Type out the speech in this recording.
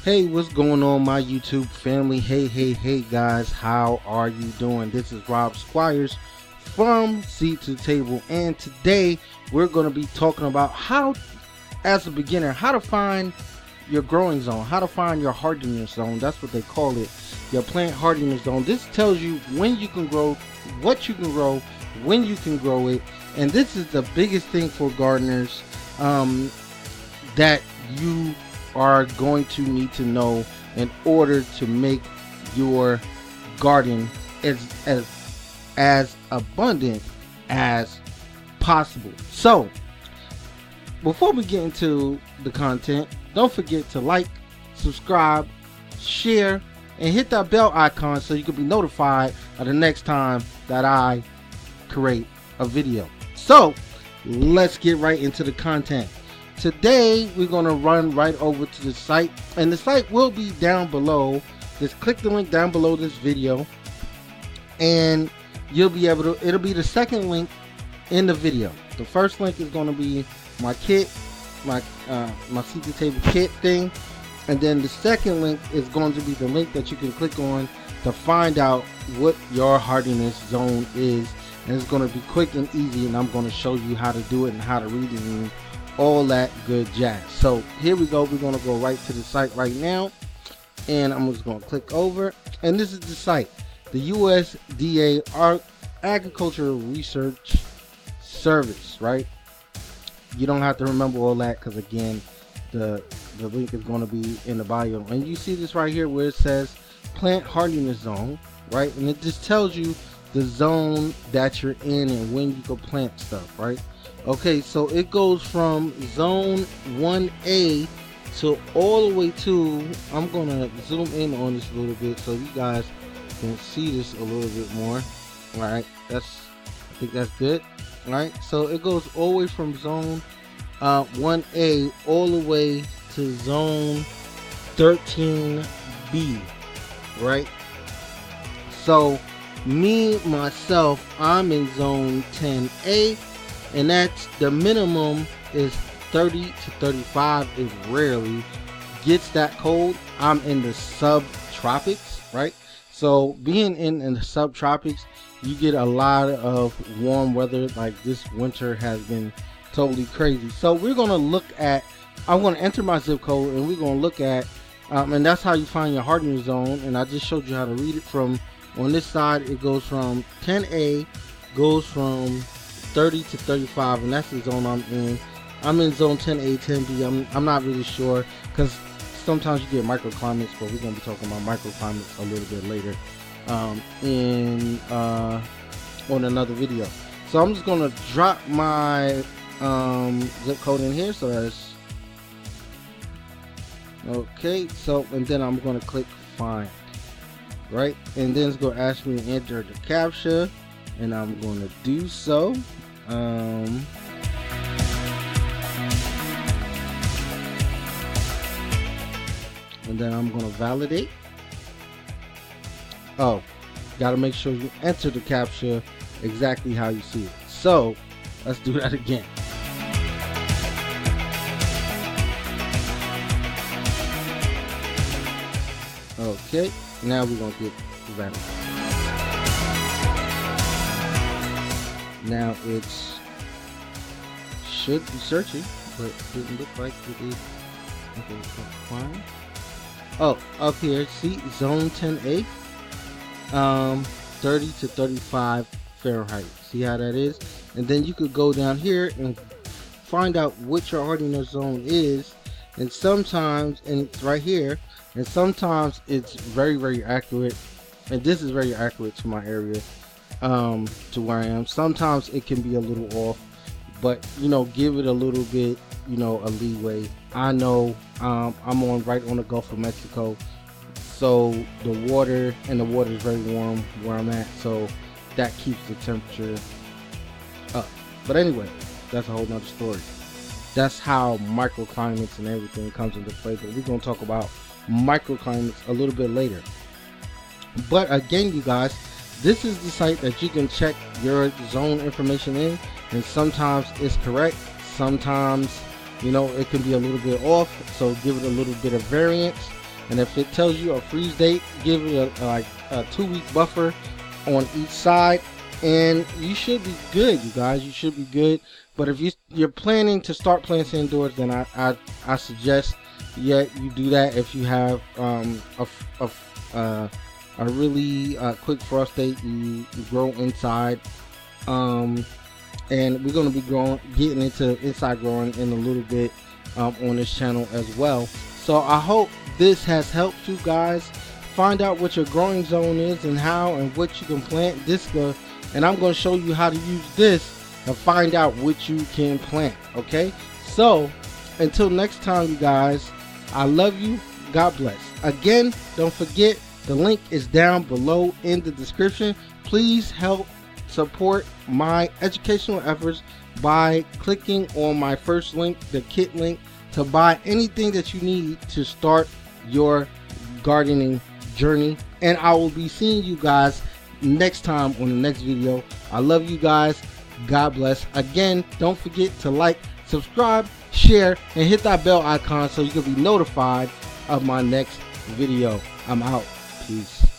Hey, what's going on, my YouTube family? Hey guys, how are you doing? This is Rob Squires from Seed to Table, and today we're going to be talking about how, as a beginner, how to find your growing zone, how to find your hardiness zone. That's what they call it, your plant hardiness zone. This tells you when you can grow, what you can grow, when you can grow it, and this is the biggest thing for gardeners that you are going to need to know in order to make your garden as abundant as possible. So before we get into the content, don't forget to like, subscribe, share, and hit that bell icon so you can be notified of the next time that I create a video. So let's get right into the content. Today we're going to run right over to the site, and the site will be down below. Just click the link down below this video and you'll be able to, it'll be the second link in the video. The first link is going to be my kit, my Seed to Table kit thing, and then the second link is going to be the link that you can click on to find out what your hardiness zone is, and it's going to be quick and easy, and I'm going to show you how to do it and how to read it and all that good jazz. So here we go. We're going to go right to the site right now, and I'm just going to click over, and this is the site, the USDA Agricultural Research Service, right? You don't have to remember all that because, again, the link is going to be in the bio, and you see this right here where it says plant hardiness zone, right? And it just tells you the zone that you're in and when you can plant stuff, right? Okay, so it goes from zone 1A to all the way to, I'm gonna zoom in on this a little bit so you guys can see this a little bit more. All right, I think that's good. All right, so it goes all the way from zone 1A all the way to zone 13B, right? So myself, I'm in zone 10A, and that's the minimum is 30 to 35. It rarely gets that cold. I'm in the subtropics, right? So being in the subtropics, you get a lot of warm weather. Like this winter has been totally crazy. So we're going to look at, I'm going to enter my zip code, and we're going to look at and that's how you find your hardiness zone. And I just showed you how to read it. From on this side, it goes from 10A, goes from 30 to 35, and that's the zone I'm in. I'm in zone 10A, 10B. I'm not really sure because sometimes you get microclimates, but we're going to be talking about microclimates a little bit later on another video. So I'm just going to drop my zip code in here. So that's okay. So, and then I'm going to click find, right? And then it's going to ask me to enter the captcha, and I'm going to do so. And then I'm going to validate. Oh, got to make sure you enter the captcha exactly how you see it. So let's do that again. Okay, now we're going to get validate. Now it's should be searching, but it didn't look like it is. Okay, so fine. Oh, up here, see zone 10A, 30 to 35 Fahrenheit. See how that is? And then you could go down here and find out what your hardiness zone is. And sometimes, and it's right here, and sometimes it's very accurate. And this is very accurate to my area. To where I am. Sometimes it can be a little off, but you know, give it a little bit, you know, a leeway. I know I'm right on the Gulf of Mexico, so the water is very warm where I'm at, so that keeps the temperature up. But anyway, that's a whole nother story. That's how microclimates and everything comes into play, but we're going to talk about microclimates a little bit later. But again, you guys, this is the site that you can check your zone information in, and sometimes it's correct, sometimes, you know, it can be a little bit off, so give it a little bit of variance. And if it tells you a freeze date, give it a 2-week buffer on each side, and you should be good, you guys. You should be good. But if you're planning to start planting indoors, then I suggest you do that if you have a really quick frost date. You grow inside, and we're going to be getting into inside growing in a little bit on this channel as well. So I hope this has helped you guys find out what your growing zone is and how and what you can plant. And I'm going to show you how to use this to find out what you can plant. Okay, so until next time, you guys, I love you. God bless. Again, don't forget, the link is down below in the description. Please help support my educational efforts by clicking on my first link, the kit link, to buy anything that you need to start your gardening journey. And I will be seeing you guys next time on the next video. I love you guys. God bless. Again, don't forget to like, subscribe, share, and hit that bell icon so you can be notified of my next video. I'm out. Peace.